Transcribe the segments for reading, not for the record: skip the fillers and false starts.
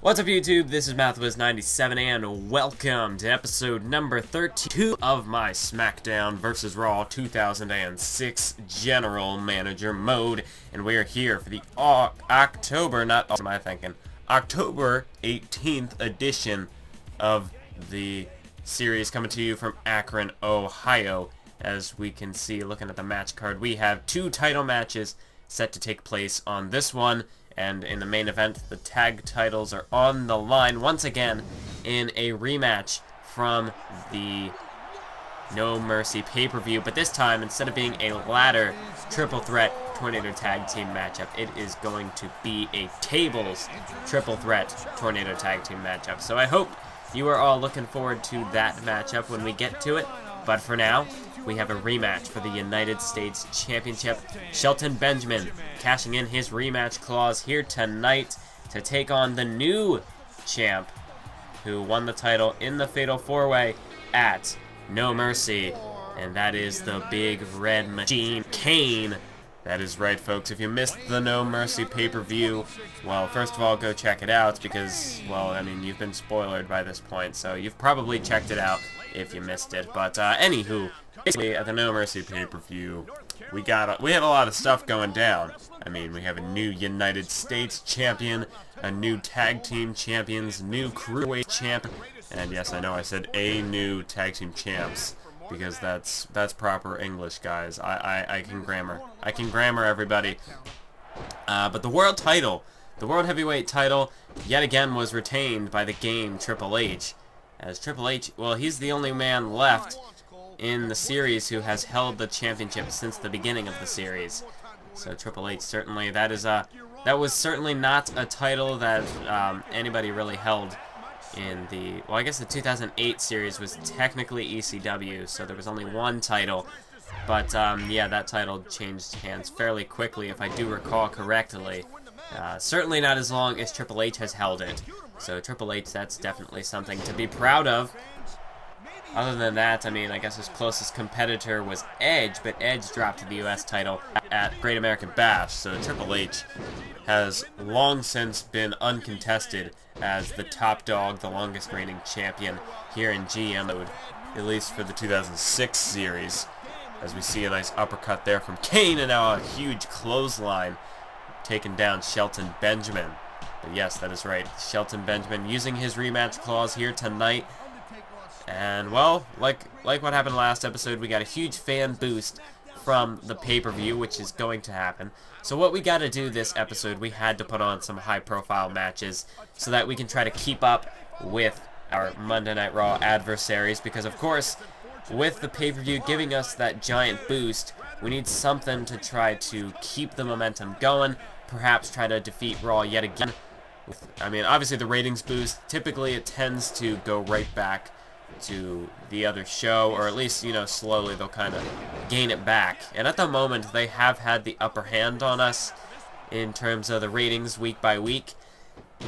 What's up, YouTube? This is MathWiz97 and welcome to episode number 32 of my SmackDown vs. Raw 2006 General Manager mode. And we are here for the October 18th edition of the series, coming to you from Akron, Ohio. As we can see, looking at the match card, we have two title matches set to take place on this one. And in the main event, the tag titles are on the line once again in a rematch from the No Mercy pay-per-view. But this time, instead of being a ladder triple threat tornado tag team matchup, it is going to be a tables triple threat tornado tag team matchup. So I hope you are all looking forward to that matchup when we get to it. But for now, we have a rematch for the United States Championship. Shelton Benjamin cashing in his rematch clause here tonight to take on the new champ who won the title in the Fatal 4-Way at No Mercy. And that is the big red machine, Kane. That is right, folks. If you missed the No Mercy pay-per-view, well, first of all, go check it out because, well, I mean, you've been spoiled by this point, so you've probably checked it out if you missed it. But anywho, basically at the No Mercy pay-per-view, we have a lot of stuff going down. I mean, we have a new United States champion, a new tag team champions, new cruiserweight champ, and yes, I know I said a new tag team champs because that's proper English, guys. I can grammar. I can grammar, everybody. But the world title, the world heavyweight title, yet again was retained by the Game Triple H. As Triple H, well, he's the only man left in the series who has held the championship since the beginning of the series. So Triple H, certainly, that was certainly not a title that anybody really held in the, well, I guess the 2008 series was technically ECW, so there was only one title. But yeah, that title changed hands fairly quickly, if I do recall correctly. Certainly not as long as Triple H has held it. So Triple H, that's definitely something to be proud of. Other than that, I mean, I guess his closest competitor was Edge, but Edge dropped the US title at Great American Bash, so Triple H has long since been uncontested as the top dog, the longest reigning champion here in GM mode, at least for the 2006 series. As we see a nice uppercut there from Kane, and now a huge clothesline taking down Shelton Benjamin. But yes, that is right, Shelton Benjamin using his rematch clause here tonight. And, well, like what happened last episode, we got a huge fan boost from the pay-per-view, which is going to happen. So what we got to do this episode, we had to put on some high-profile matches so that we can try to keep up with our Monday Night Raw adversaries. Because, of course, with the pay-per-view giving us that giant boost, we need something to try to keep the momentum going, perhaps try to defeat Raw yet again. I mean, obviously the ratings boost, typically it tends to go right back to the other show, or at least, you know, slowly they'll kind of gain it back. And at the moment, they have had the upper hand on us in terms of the ratings week by week.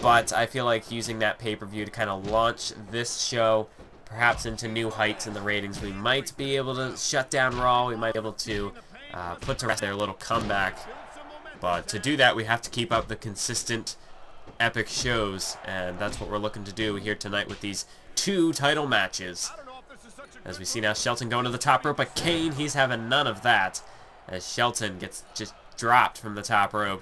But I feel like using that pay-per-view to kind of launch this show perhaps into new heights in the ratings, we might be able to shut down Raw. We might be able to put to rest their little comeback. But to do that, we have to keep up the consistent epic shows, and that's what we're looking to do here tonight with these two title matches. As we see now, Shelton going to the top rope, but Kane, he's having none of that, as Shelton gets just dropped from the top rope.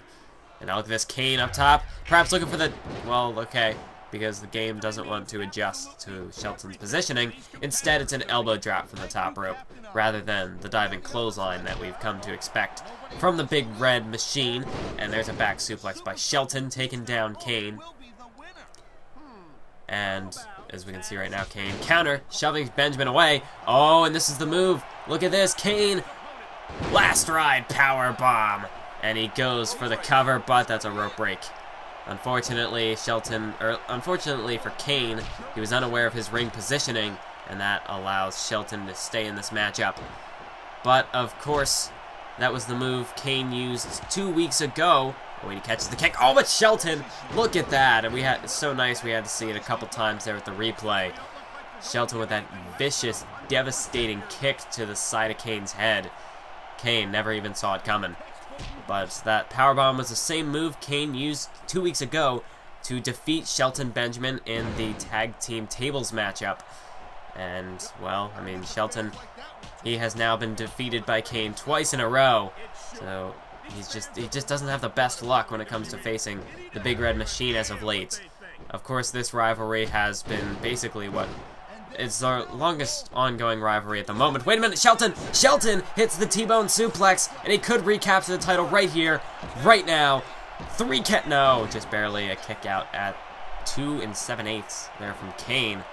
And now look at this, Kane up top, perhaps looking for the, well, okay, because the game doesn't want to adjust to Shelton's positioning. Instead, it's an elbow drop from the top rope, rather than the diving clothesline that we've come to expect from the big red machine. And there's a back suplex by Shelton, taking down Kane. And as we can see right now, Kane counter, shoving Benjamin away. Oh, and this is the move. Look at this, Kane, last ride power bomb. And he goes for the cover, but that's a rope break. Unfortunately, unfortunately for Kane, he was unaware of his ring positioning, and that allows Shelton to stay in this matchup. But, of course, that was the move Kane used 2 weeks ago when he catches the kick. Oh, but Shelton, look at that. And it's so nice we had to see it a couple times there with the replay. Shelton with that vicious, devastating kick to the side of Kane's head. Kane never even saw it coming. But that powerbomb was the same move Kane used 2 weeks ago, to defeat Shelton Benjamin in the tag team tables matchup. And, well, I mean, Shelton, he has now been defeated by Kane twice in a row. So he just doesn't have the best luck when it comes to facing the Big Red Machine as of late. Of course, this rivalry has been basically it's our longest ongoing rivalry at the moment. Wait a minute, Shelton! Shelton hits the T-bone suplex, and he could recapture the title right here, right now. No, just barely a kick out at 2 7/8 there from Kane.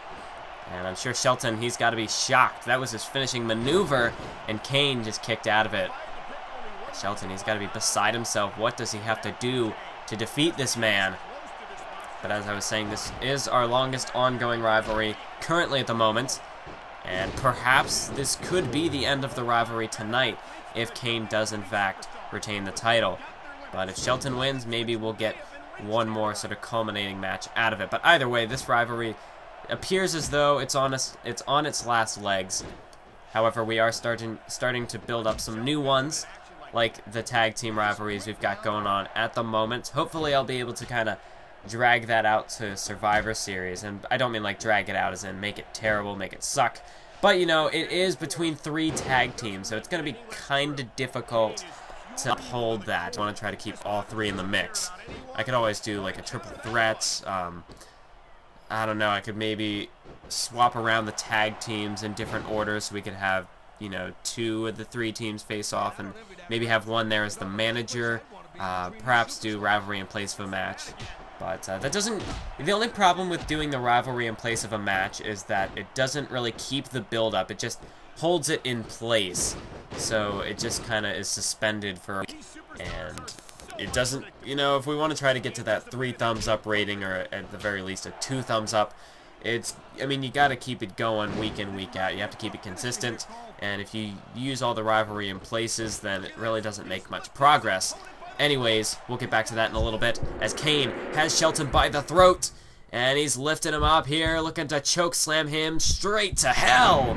And I'm sure Shelton, he's got to be shocked. That was his finishing maneuver, and Kane just kicked out of it. Shelton, he's got to be beside himself. What does he have to do to defeat this man? But as I was saying, this is our longest ongoing rivalry currently at the moment. And perhaps this could be the end of the rivalry tonight if Kane does in fact retain the title. But if Shelton wins, maybe we'll get one more sort of culminating match out of it. But either way, this rivalry appears as though it's on its last legs. However, we are starting to build up some new ones, like the tag team rivalries we've got going on at the moment. Hopefully I'll be able to kind of drag that out to Survivor Series, and I don't mean like drag it out as in make it terrible, make it suck, but you know, it is between 3 tag teams, so it's going to be kind of difficult to uphold that. I want to try to keep all 3 in the mix. I could always do like a triple threat. I don't know, I could maybe swap around the tag teams in different orders so we could have, you know, 2 of the 3 teams face off and maybe have one there as the manager. Perhaps do rivalry in place of a match. But that doesn't... The only problem with doing the rivalry in place of a match is that it doesn't really keep the build-up. It just holds it in place. So it just kind of is suspended for... And it doesn't... You know, if we want to try to get to that 3 thumbs up rating, or at the very least a 2 thumbs up, it's... I mean, you got to keep it going week in, week out. You have to keep it consistent. And if you use all the rivalry in places, then it really doesn't make much progress. Anyways, we'll get back to that in a little bit, as Kane has Shelton by the throat, and he's lifting him up here, looking to choke slam him straight to hell,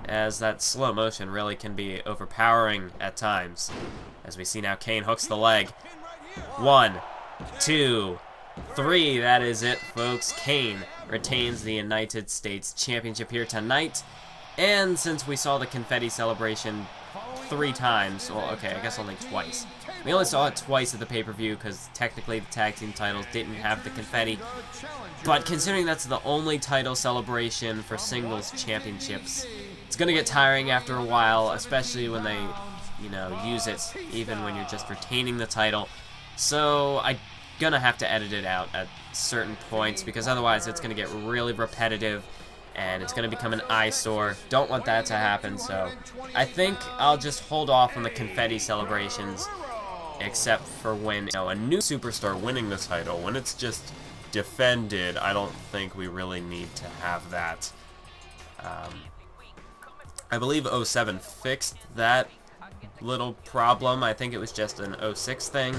as that slow motion really can be overpowering at times. As we see now, Kane hooks the leg. 1, 2, 3, that is it, folks. Kane retains the United States Championship here tonight, and since we saw the confetti celebration 3 times, well, okay, I guess only twice. We only saw it twice at the pay-per-view because technically the tag team titles didn't have the confetti. But considering that's the only title celebration for singles championships, it's going to get tiring after a while, especially when they, you know, use it even when you're just retaining the title. So I'm going to have to edit it out at certain points because otherwise it's going to get really repetitive and it's going to become an eyesore. Don't want that to happen, so I think I'll just hold off on the confetti celebrations, except for when, you know, a new superstar winning the title. When it's just defended, I don't think we really need to have that. I believe 07 fixed that little problem. I think it was just an 06 thing.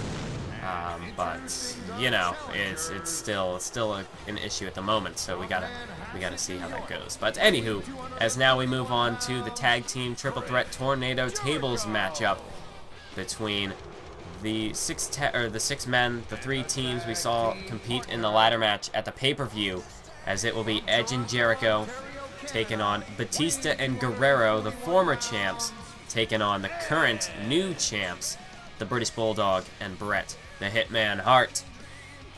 But you know, it's still an issue at the moment, so we gotta see how that goes. But anywho, as now we move on to the tag team triple threat tornado tables matchup between the 6 men, the 3 teams we saw compete in the ladder match at the pay-per-view, as it will be Edge and Jericho taking on Batista and Guerrero, the former champs, taking on the current new champs, the British Bulldog and Bret the Hitman Hart.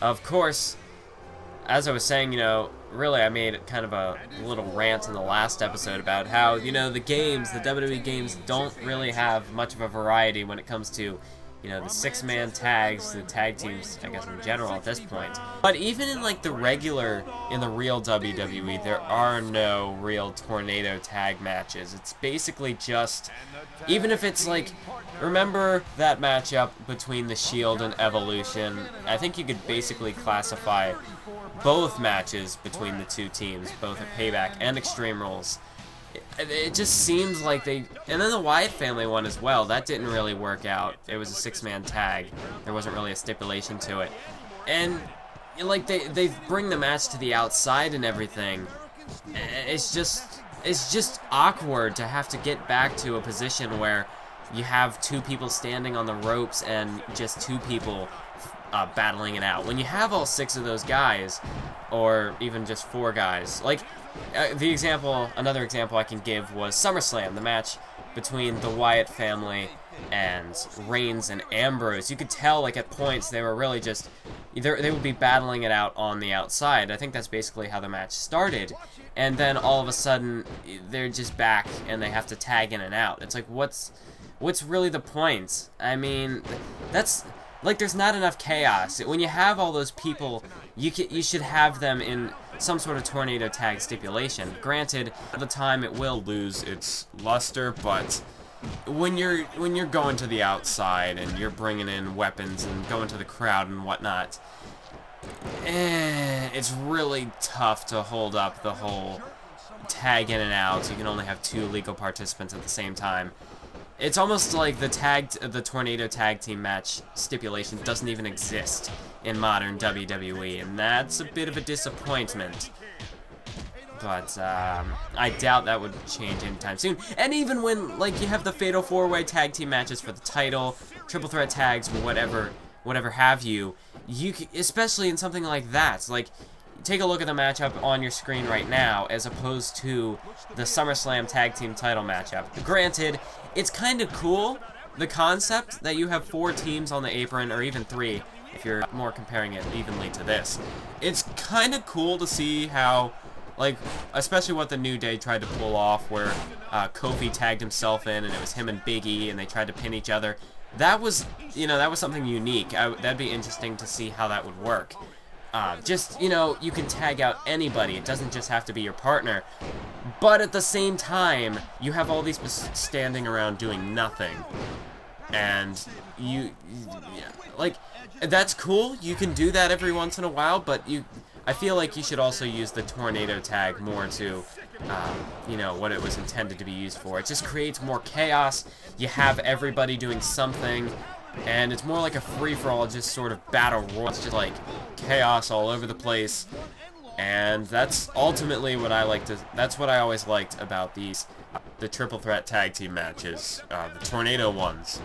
Of course, as I was saying, you know, really I made kind of a little rant in the last episode about how, you know, the WWE games don't really have much of a variety when it comes to, you know, the 6-man tags, the tag teams, I guess, in general at this point. But even in, like, the real WWE, there are no real tornado tag matches. It's basically just, even if it's, like, remember that matchup between The Shield and Evolution? I think you could basically classify both matches between the 2 teams, both at Payback and Extreme Rules. It just seems like they... And then the Wyatt family one as well. That didn't really work out. It was a 6-man tag. There wasn't really a stipulation to it. And, like, they bring the match to the outside and everything. It's just awkward to have to get back to a position where you have 2 people standing on the ropes and just 2 people battling it out. When you have all 6 of those guys, or even just 4 guys, like another example I can give was SummerSlam, the match between the Wyatt family and Reigns and Ambrose. You could tell, like, at points they were really just they would be battling it out on the outside. I think that's basically how the match started, and then all of a sudden they're just back and they have to tag in and out. It's like, what's really the point? I mean, that's like, there's not enough chaos. When you have all those people, you should have them in some sort of tornado tag stipulation. Granted, at the time it will lose its luster, but when you're going to the outside and you're bringing in weapons and going to the crowd and whatnot, it's really tough to hold up the whole tag in and out. You can only have 2 legal participants at the same time. It's almost like the tornado tag team match stipulation doesn't even exist in modern WWE, and that's a bit of a disappointment. But I doubt that would change anytime soon. And even when, like, you have the Fatal 4-Way tag team matches for the title, triple threat tags, whatever have you, especially in something like that, like, take a look at the matchup on your screen right now as opposed to the SummerSlam tag team title matchup. Granted, it's kind of cool, the concept that you have 4 teams on the apron, or even 3 if you're more comparing it evenly to this. It's kind of cool to see how, like, especially what the New Day tried to pull off, where Kofi tagged himself in and it was him and Big E and they tried to pin each other. That was, that was something unique. That'd be interesting to see how that would work. You can tag out anybody. It doesn't just have to be your partner. But at the same time, you have all these standing around doing nothing. And that's cool. You can do that every once in a while, but I feel like you should also use the tornado tag more to, what it was intended to be used for. It just creates more chaos. You have everybody doing something, and it's more like a free-for-all, just sort of battle royal. It's just like chaos all over the place, and that's ultimately what that's what I always liked about the triple threat tag team matches, the tornado ones.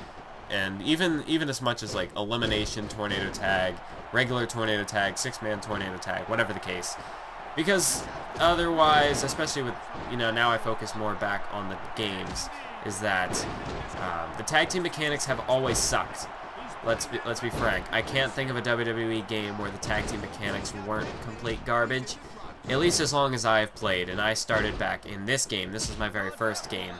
And even as much as, like, elimination tornado tag, regular tornado tag, 6-man tornado tag, whatever the case. Because otherwise, especially with, now I focus more back on the games, is that the tag team mechanics have always sucked. Let's be frank. I can't think of a WWE game where the tag team mechanics weren't complete garbage, at least as long as I've played, and I started back in this game. This was my very first game.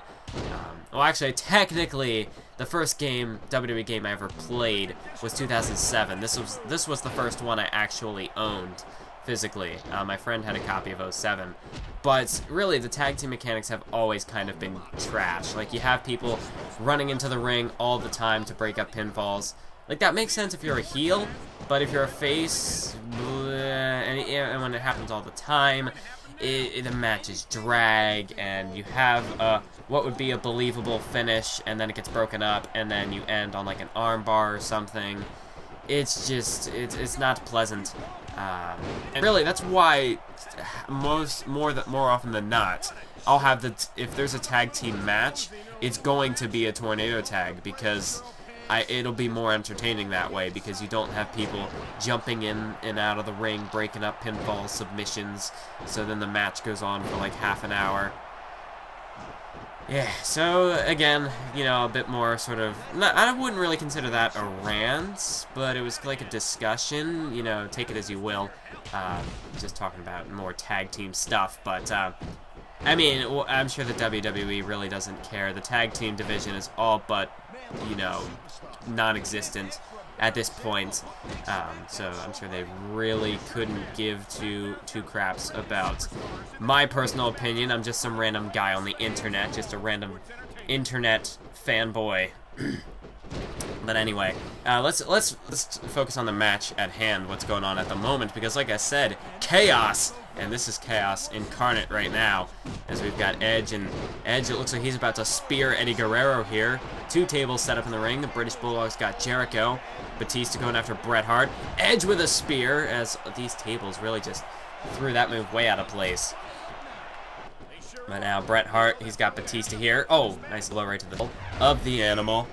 Well, actually, technically, the first WWE game I ever played was 2007. This was the first one I actually owned physically. My friend had a copy of 07. But really, the tag team mechanics have always kind of been trash. Like, you have people running into the ring all the time to break up pinfalls. Like, that makes sense if you're a heel, but if you're a face, and when it happens all the time, the matches drag, and you have what would be a believable finish, and then it gets broken up, and then you end on, like, an armbar or something. It's just, it's not pleasant. And really, that's why more often than not, I'll have if there's a tag team match, it's going to be a tornado tag, because it'll be more entertaining that way, because you don't have people jumping in and out of the ring, breaking up pinfall submissions, so then the match goes on for like half an hour. Yeah, so again, a bit more sort of, I wouldn't really consider that a rant, but it was like a discussion, take it as you will, just talking about more tag team stuff, but, I mean, I'm sure the WWE really doesn't care. The tag team division is all but, non-existent at this point, so I'm sure they really couldn't give two craps about my personal opinion. I'm just some random guy on the internet, just a random internet fanboy. But anyway, let's focus on the match at hand, what's going on at the moment, because like I said, chaos, and this is chaos incarnate right now, as we've got Edge, and Edge, it looks like he's about to spear Eddie Guerrero here. 2 tables set up in the ring. The British Bulldog's got Jericho, Batista going after Bret Hart, Edge with a spear, as these tables really just threw that move way out of place. But now Bret Hart, he's got Batista here. Oh, nice blow right to the of the animal.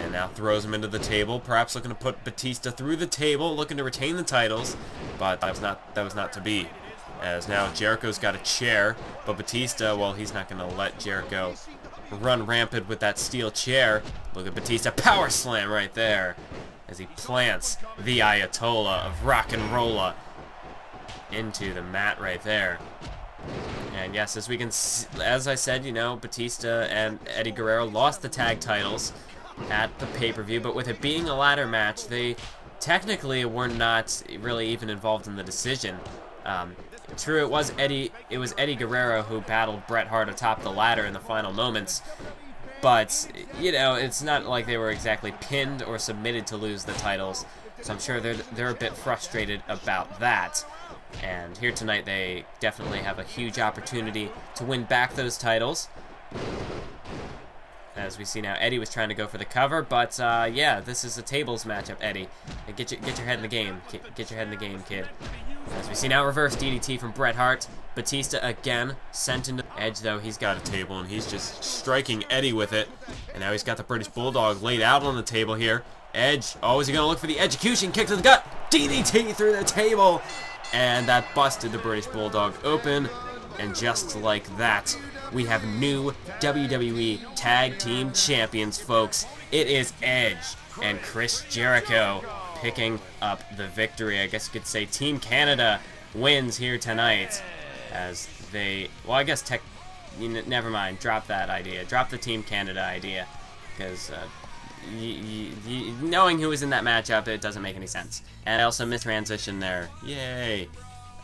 And now throws him into the table, perhaps looking to put Batista through the table, looking to retain the titles, but that was not to be. As now Jericho's got a chair, but Batista, well, he's not going to let Jericho run rampant with that steel chair. Look at Batista, power slam right there, as he plants the Ayatollah of rock and rolla into the mat right there. And yes, as we can see, as I said, you know, Batista and Eddie Guerrero lost the tag titles at the pay-per-view, but with it being a ladder match, they technically were not really even involved in the decision. True, it was Eddie Guerrero who battled Bret Hart atop the ladder in the final moments, but, you know, it's not like they were exactly pinned or submitted to lose the titles, so I'm sure they're a bit frustrated about that. And here tonight, they definitely have a huge opportunity to win back those titles. As we see now, Eddie was trying to go for the cover, but yeah, this is a tables matchup, Eddie. Get your head in the game. Get your head in the game, kid. As we see now, reverse DDT from Bret Hart. Batista again sent into Edge, though. He's got a table, and he's just striking Eddie with it. And now he's got the British Bulldog laid out on the table here. Edge, oh, is he going to look for the execution? Kick to the gut. DDT through the table. And that busted the British Bulldog open. And just like that, we have new WWE Tag Team Champions, folks. It is Edge and Chris Jericho picking up the victory. I guess you could say Team Canada wins here tonight. As they, well, I guess never mind. Drop that idea. Drop the Team Canada idea. Because knowing who was in that matchup, it doesn't make any sense. And I also mistransitioned there. Yay.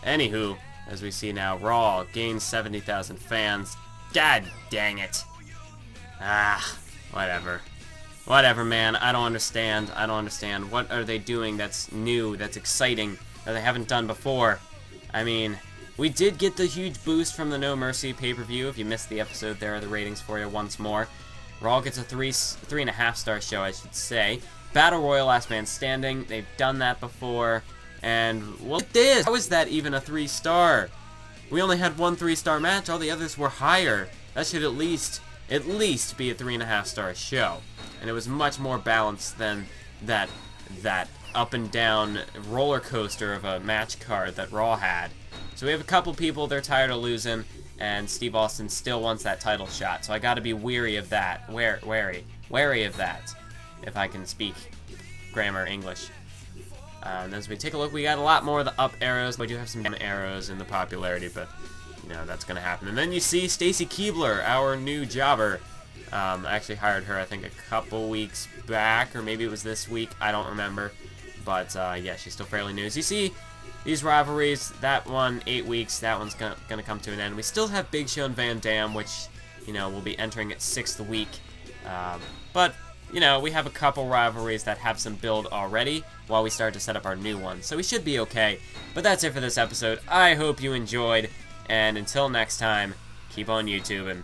Anywho, as we see now, Raw gains 70,000 fans. God dang it. Ah, whatever. Whatever, man. I don't understand. I don't understand. What are they doing that's new, that's exciting, that they haven't done before? I mean, we did get the huge boost from the No Mercy pay-per-view. If you missed the episode, there are the ratings for you once more. Raw gets a 3.5 star show, I should say. Battle Royal, Last Man Standing. They've done that before. And look at this. How is that even a 3-star? We only had one 3-star match. All the others were higher. That should at least be a 3.5 star show. And it was much more balanced than that up and down roller coaster of a match card that Raw had. So we have a couple people, they're tired of losing, and Steve Austin still wants that title shot. So I gotta be weary of that. Wary of that, if I can speak grammar English. And as we take a look, we got a lot more of the up arrows. We do have some down arrows in the popularity, but you know that's gonna happen. And then you see Stacy Keibler, our new jobber. I actually hired her, I think, a couple weeks back, or maybe it was this week. I don't remember. But yeah, she's still fairly new. As you see, these rivalries, that one 8 weeks, that one's gonna come to an end. We still have Big Show and Van Dam, which you know will be entering its 6th week. But you know, we have a couple rivalries that have some build already while we start to set up our new ones. So we should be okay. But that's it for this episode. I hope you enjoyed. And until next time, keep on YouTubing.